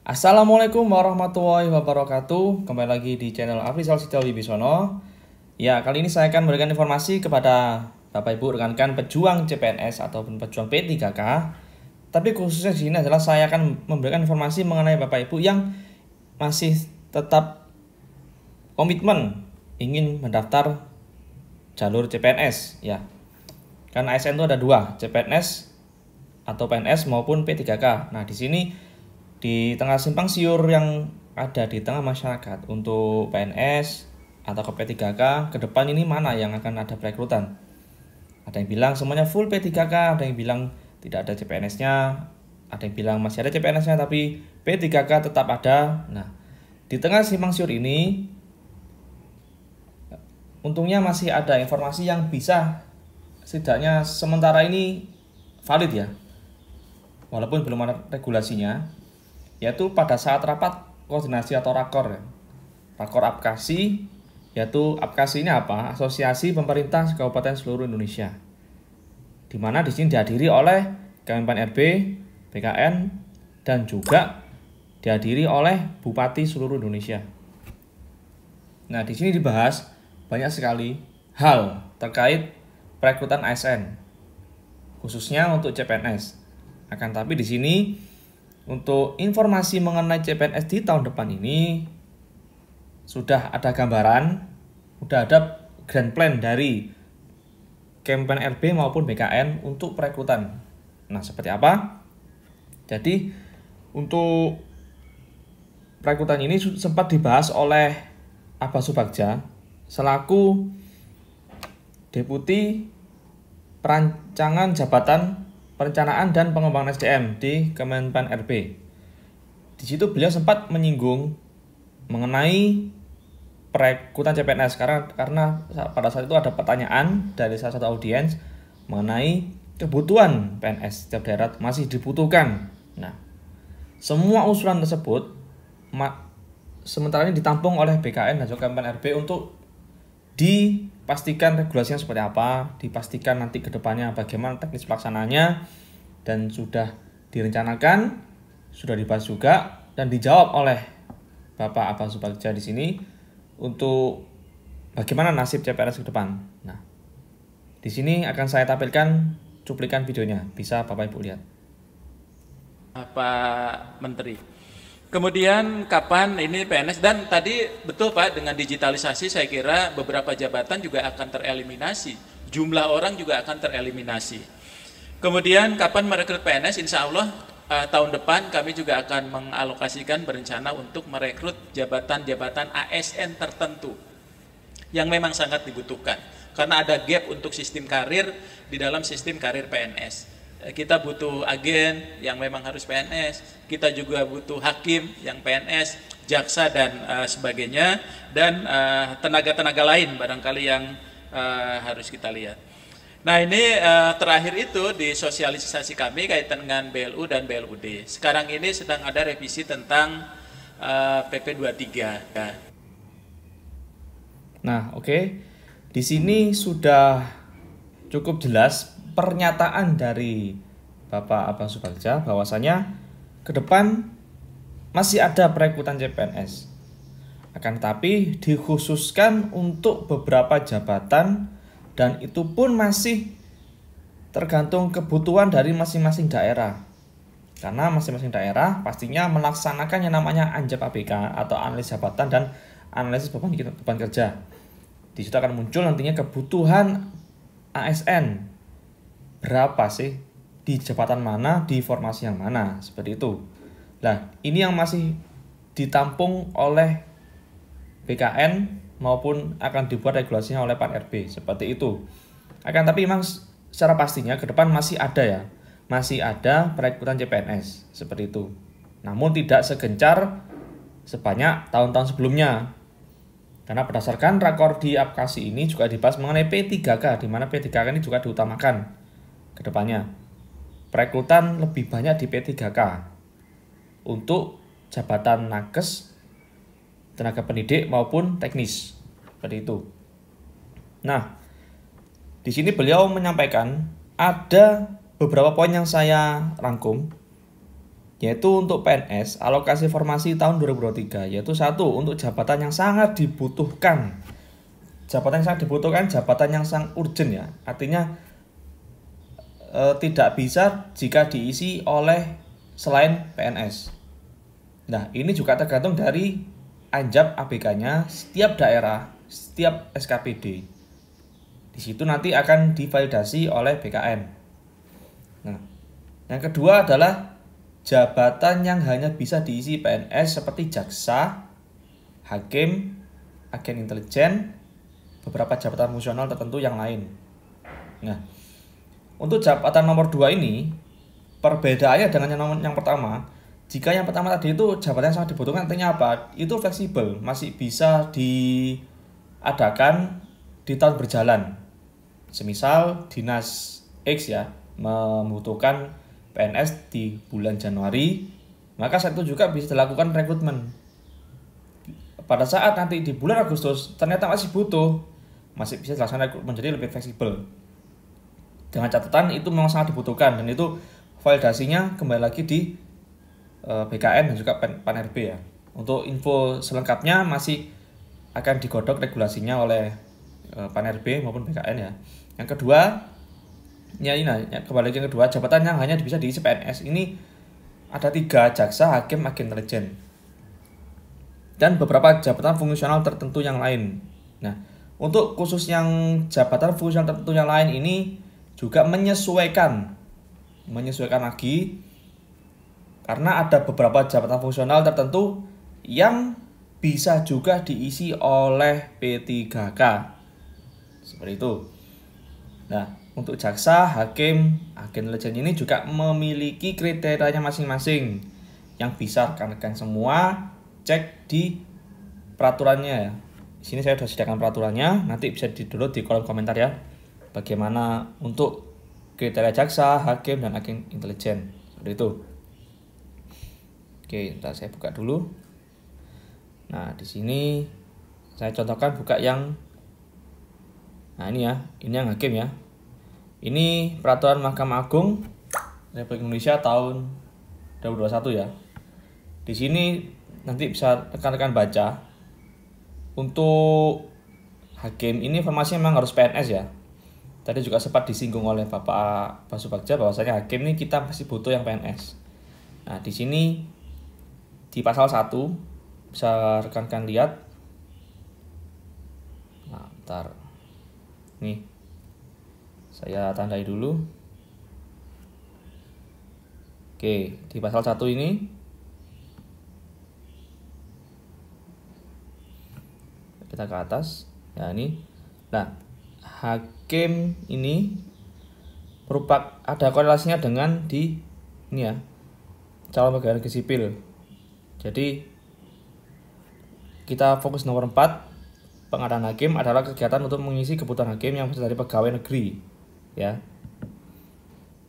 Assalamualaikum warahmatullahi wabarakatuh. Kembali lagi di channel Afrizal Setia Wibisono. Ya, kali ini saya akan memberikan informasi kepada Bapak Ibu rekan-rekan pejuang CPNS ataupun pejuang P3K. Tapi khususnya di sini adalah saya akan memberikan informasi mengenai Bapak Ibu yang masih tetap komitmen ingin mendaftar jalur CPNS. Ya, kan ASN itu ada dua, CPNS atau PNS maupun P3K. Nah, di sini di tengah simpang siur yang ada di tengah masyarakat untuk PNS atau ke P3K, ke depan ini mana yang akan ada perekrutan? Ada yang bilang semuanya full P3K, ada yang bilang tidak ada CPNS-nya, ada yang bilang masih ada CPNS-nya tapi P3K tetap ada. Nah, di tengah simpang siur ini untungnya masih ada informasi yang bisa setidaknya sementara ini valid ya, walaupun belum ada regulasinya, yaitu pada saat rapat koordinasi atau rakor ya. Rakor APKASI, yaitu APKASI ini apa? Asosiasi Pemerintah Kabupaten seluruh Indonesia. Di mana di sini dihadiri oleh Kemenpan RB, BKN, dan juga dihadiri oleh Bupati seluruh Indonesia. Nah, di sini dibahas banyak sekali hal terkait perekrutan ASN, khususnya untuk CPNS. Akan tapi di sini untuk informasi mengenai CPNS di tahun depan ini sudah ada gambaran, sudah ada grand plan dari Kemenpan RB maupun BKN untuk perekrutan. Nah, seperti apa? Jadi untuk perekrutan ini sempat dibahas oleh Abbas Subagja selaku Deputi Perancangan Jabatan Perencanaan dan Pengembangan SDM di Kemenpan RB. Di situ beliau sempat menyinggung mengenai perekrutan CPNS karena pada saat itu ada pertanyaan dari salah satu audiens mengenai kebutuhan PNS setiap daerah masih dibutuhkan. Nah, semua usulan tersebut sementara ini ditampung oleh BKN dan juga Kemenpan RB untuk dipastikan regulasinya seperti apa, dipastikan nanti ke depannya bagaimana teknis pelaksanaannya, dan sudah direncanakan, sudah dibahas juga dan dijawab oleh Bapak Abbas Subagja di sini untuk bagaimana nasib CPNS ke depan. Nah, di sini akan saya tampilkan cuplikan videonya, bisa Bapak Ibu lihat. Pak Menteri. Kemudian kapan ini PNS, dan tadi betul Pak, dengan digitalisasi saya kira beberapa jabatan juga akan tereliminasi, jumlah orang juga akan tereliminasi. Kemudian kapan merekrut PNS, insya Allah tahun depan kami juga akan mengalokasikan berencana untuk merekrut jabatan-jabatan ASN tertentu yang memang sangat dibutuhkan, karena ada gap untuk sistem karir di dalam sistem karir PNS. Kita butuh agen yang memang harus PNS, kita juga butuh hakim yang PNS, jaksa dan sebagainya, dan tenaga-tenaga lain barangkali yang harus kita lihat. Nah, ini terakhir itu di sosialisasi kami kaitan dengan BLU dan BLUD. Sekarang ini sedang ada revisi tentang PP 23. Nah, oke. Di sini sudah cukup jelas pernyataan dari Bapak Abbas Subagja bahwasanya ke depan masih ada perekrutan CPNS. Akan tetapi dikhususkan untuk beberapa jabatan dan itu pun masih tergantung kebutuhan dari masing-masing daerah. Karena masing-masing daerah pastinya melaksanakan yang namanya ANJAP ABK atau analisis jabatan dan analisis beban kerja. Di situ akan muncul nantinya kebutuhan ASN berapa sih, di jabatan mana, di formasi yang mana, seperti itu. Nah, ini yang masih ditampung oleh BKN maupun akan dibuat regulasinya oleh Pan RB, seperti itu. Akan tapi memang secara pastinya ke depan masih ada ya, masih ada perekrutan CPNS, seperti itu. Namun tidak segencar sebanyak tahun-tahun sebelumnya. Karena berdasarkan rakor di APKASI ini juga dibahas mengenai P3K, di mana P3K ini juga diutamakan ke depannya. Perekrutan lebih banyak di P3K untuk jabatan nakes, tenaga pendidik maupun teknis, seperti itu. Nah, di sini beliau menyampaikan ada beberapa poin yang saya rangkum yaitu untuk PNS alokasi formasi tahun 2023, yaitu satu untuk jabatan yang sangat dibutuhkan. Jabatan yang sangat dibutuhkan, jabatan yang sangat urgent ya. Artinya tidak bisa jika diisi oleh selain PNS. Nah, ini juga tergantung dari anjap ABK-nya setiap daerah, setiap SKPD. Di situ nanti akan divalidasi oleh BKN. Nah, yang kedua adalah jabatan yang hanya bisa diisi PNS seperti jaksa, hakim, agen intelijen, beberapa jabatan fungsional tertentu yang lain. Nah, untuk jabatan nomor 2 ini, perbedaannya dengan yang pertama. Jika yang pertama tadi itu jabatan yang sangat dibutuhkan, artinya apa? Itu fleksibel, masih bisa diadakan di tahun berjalan. Semisal dinas X ya membutuhkan PNS di bulan Januari, maka saat itu juga bisa dilakukan rekrutmen. Pada saat nanti di bulan Agustus ternyata masih butuh, masih bisa dilaksanakan rekrutmen, jadi lebih fleksibel. Dengan catatan itu memang sangat dibutuhkan, dan itu validasinya kembali lagi di BKN dan juga PAN-RB ya. Untuk info selengkapnya masih akan digodok regulasinya oleh PAN-RB maupun BKN ya. Yang kedua, kembali lagi yang kedua, jabatan yang hanya bisa diisi PNS ini ada 3, jaksa, hakim, agen intelijen, dan beberapa jabatan fungsional tertentu yang lain. Nah, untuk khusus yang jabatan fungsional tertentu yang lain ini juga menyesuaikan lagi, karena ada beberapa jabatan fungsional tertentu yang bisa juga diisi oleh P3K. Seperti itu. Nah, untuk jaksa, hakim, agen intelijen ini juga memiliki kriterianya masing-masing yang bisa rekan-rekan semua cek di peraturannya ya. Di sini saya sudah sediakan peraturannya, nanti bisa di-download di kolom komentar ya. Bagaimana untuk kriteria jaksa, hakim, dan agen intelijen. Seperti itu. Oke, ntar saya buka dulu. Nah, di sini saya contohkan buka yang ini ya, ini yang hakim ya. Ini peraturan Mahkamah Agung Republik Indonesia tahun 2021 ya. Di sini nanti bisa rekan-rekan baca. Untuk hakim ini informasinya memang harus PNS ya. Tadi juga sempat disinggung oleh Bapak Subagja bahwasanya hakim ini kita masih butuh yang PNS. Nah, di sini di pasal 1 bisa rekan-rekan lihat. Nah, bentar. Nih. Saya tandai dulu. Oke, di pasal 1 ini kita ke atas. Ya, ini. Nah, hakim ini ada korelasinya dengan ini ya, calon pegawai negeri sipil. Jadi kita fokus nomor 4, pengadaan hakim adalah kegiatan untuk mengisi kebutuhan hakim yang berasal dari pegawai negeri ya.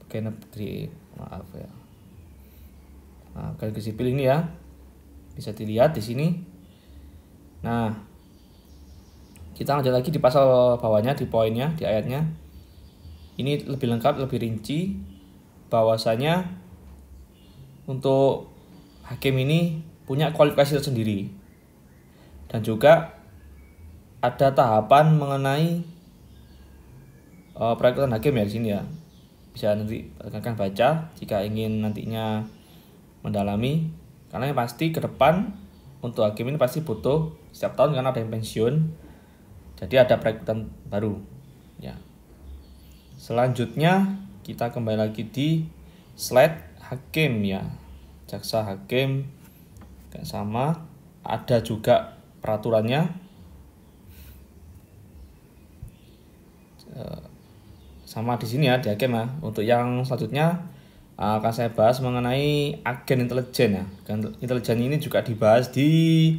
Pegawai negeri, maaf ya. Nah, pegawai negeri sipil ini ya. Bisa dilihat di sini. Nah, kita lanjut lagi di pasal bawahnya, di poinnya, di ayatnya. Ini lebih lengkap, lebih rinci bahwasanya untuk hakim ini punya kualifikasi tersendiri, dan juga ada tahapan mengenai perekrutan hakim ya di sini ya. Bisa nanti rekan baca jika ingin nantinya mendalami, karena yang pasti ke depan untuk hakim ini pasti butuh setiap tahun karena ada yang pensiun, jadi ada perekrutan baru ya. Selanjutnya kita kembali lagi di slide hakim ya. Jaksa, hakim kayak sama, ada juga peraturannya. Sama di sini ya di hakim ya. Untuk yang selanjutnya akan saya bahas mengenai agen intelijen ya. Agen intelijen ini juga dibahas di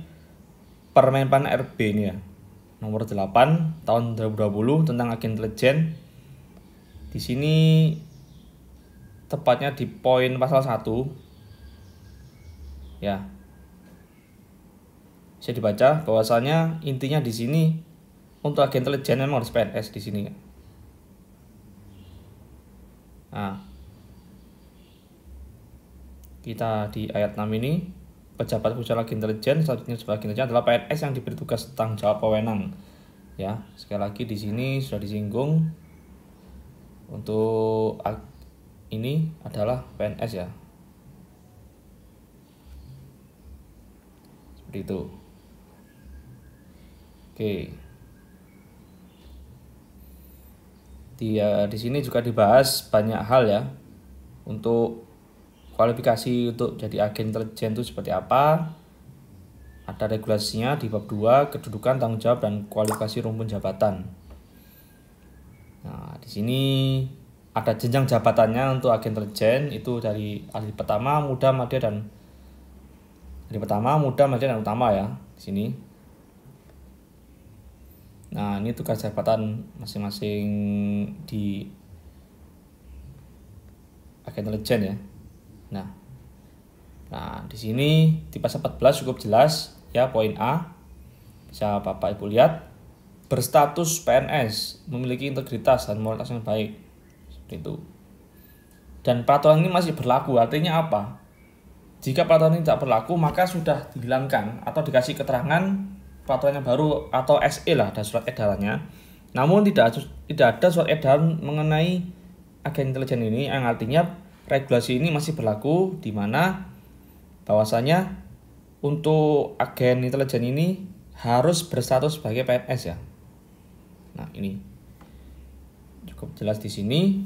Permen PAN RB ini ya, nomor 8 tahun 2020 tentang agen intelijen. Di sini tepatnya di poin pasal 1 ya, bisa dibaca bahwasanya intinya di sini untuk agen intelijen memang harus PNS di sini. Nah, kita di ayat 6 ini, pejabat fungsional agen intelijen selanjutnya sebagai agen intelijen adalah PNS yang diberi tugas tanggung jawab wewenang. Ya, sekali lagi di sini sudah disinggung untuk ini adalah PNS ya. Seperti itu. Oke. Di sini juga dibahas banyak hal ya. Untuk kualifikasi untuk jadi agen intelijen itu seperti apa? Ada regulasinya di bab 2, kedudukan, tanggung jawab dan kualifikasi rumpun jabatan. Nah, di sini ada jenjang jabatannya untuk agen intelijen itu dari ahli pertama, muda, madya dan utama ya di sini. Nah, ini tugas jabatan masing-masing di agen intelijen ya. Nah, di sini di pasal 14 cukup jelas ya, poin A. Bisa Bapak Ibu lihat, berstatus PNS, memiliki integritas dan moralitas yang baik. Seperti itu. Dan peraturan ini masih berlaku, artinya apa? Jika peraturan ini tidak berlaku, maka sudah dihilangkan atau dikasih keterangan peraturannya baru atau SE lah, ada surat edarannya. Namun tidak ada surat edaran mengenai agen intelijen ini, yang artinya regulasi ini masih berlaku, di mana bahwasanya untuk agen intelijen ini harus berstatus sebagai PNS ya. Nah, ini cukup jelas di sini.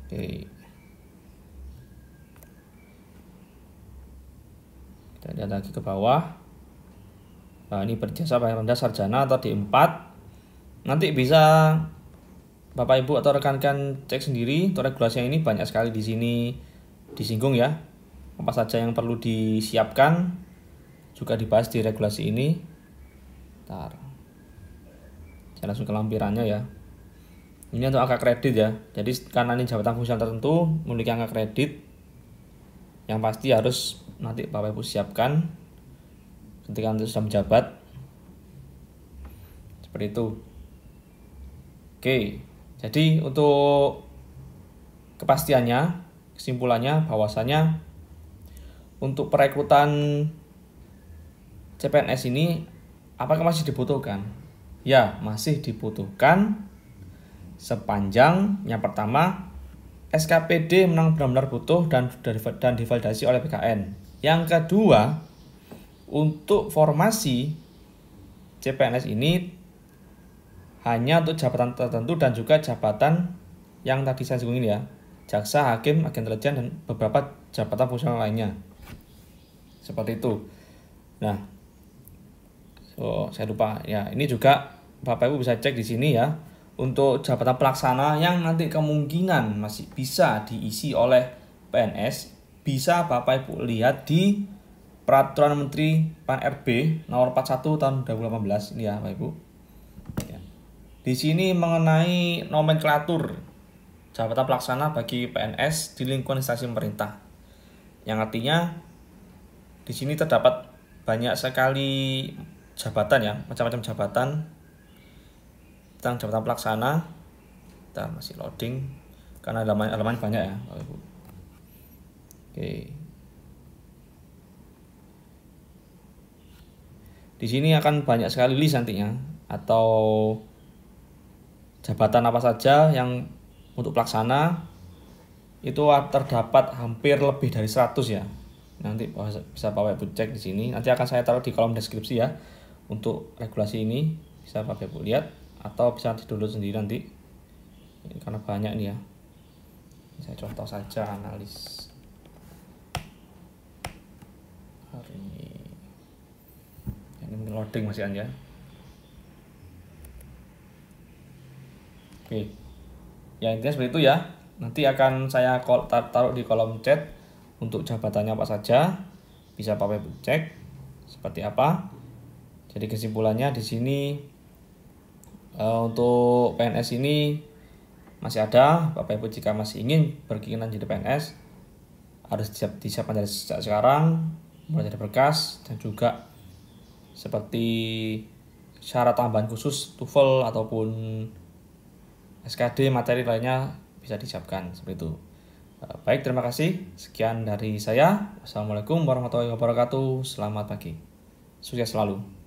Oke. Kita lihat lagi ke bawah. Nah, ini berjasa paling rendah sarjana atau D4. Nanti bisa Bapak Ibu atau rekan-rekan cek sendiri. Untuk regulasi ini banyak sekali di sini disinggung ya. Apa saja yang perlu disiapkan juga dibahas di regulasi ini. Bentar. Saya langsung ke lampirannya ya. Ini untuk angka kredit ya. Jadi karena ini jabatan fungsional tertentu memiliki angka kredit yang pasti harus nanti Bapak Ibu siapkan ketika nanti sudah menjabat. Seperti itu. Oke. Jadi untuk kepastiannya, kesimpulannya bahwasanya untuk perekrutan CPNS ini apakah masih dibutuhkan? Ya, masih dibutuhkan sepanjang yang pertama SKPD memang benar-benar butuh dan divalidasi oleh BKN. Yang kedua, untuk formasi CPNS ini hanya untuk jabatan tertentu dan juga jabatan yang tadi saya singgung ini ya, jaksa, hakim, agen intelijen dan beberapa jabatan fungsional lainnya. Seperti itu. Nah, saya lupa ya, ini juga Bapak Ibu bisa cek di sini ya. Untuk jabatan pelaksana yang nanti kemungkinan masih bisa diisi oleh PNS, bisa Bapak Ibu lihat di Peraturan Menteri PAN-RB nomor 41 tahun 2018 ini ya Bapak Ibu. Ya. Di sini mengenai nomenklatur jabatan pelaksana bagi PNS di lingkungan instansi pemerintah. Yang artinya di sini terdapat banyak sekali jabatan ya, macam-macam jabatan tentang jabatan pelaksana. Kita masih loading karena halaman banyak ya Bapak Ibu. Oke. Di sini akan banyak sekali list nantinya atau jabatan apa saja yang untuk pelaksana itu terdapat hampir lebih dari 100 ya. Nanti bisa Bapak Ibu cek di sini. Nanti akan saya taruh di kolom deskripsi ya. Untuk regulasi ini bisa Bapak Ibu lihat atau bisa download sendiri nanti. Ini karena banyak nih ya. Saya contoh saja analis. Hari ini loading masih aja. Oke. Ya intinya seperti itu ya. Nanti akan saya taruh di kolom chat untuk jabatannya apa saja. Bisa Bapak Ibu cek seperti apa. Jadi kesimpulannya di sini untuk PNS ini masih ada. Bapak Ibu jika masih ingin berkeinginan jadi PNS harus disiapkan dari sejak sekarang, mulai dari berkas dan juga seperti syarat tambahan khusus TOEFL ataupun SKD materi lainnya bisa disiapkan seperti itu. Baik, terima kasih. Sekian dari saya. Wassalamualaikum warahmatullahi wabarakatuh. Selamat pagi. Sukses selalu.